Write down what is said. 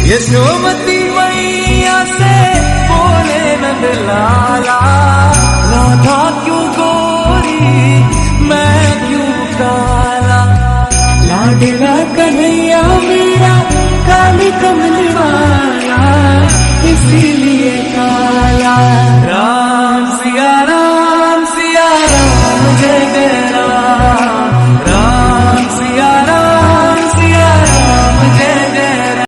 यशोमती मैया से बोले नंद लाला, राधा क्यों गोरी मैं क्यों काला, लाडला कन्हैया मेरा काली कमल वाला, इसी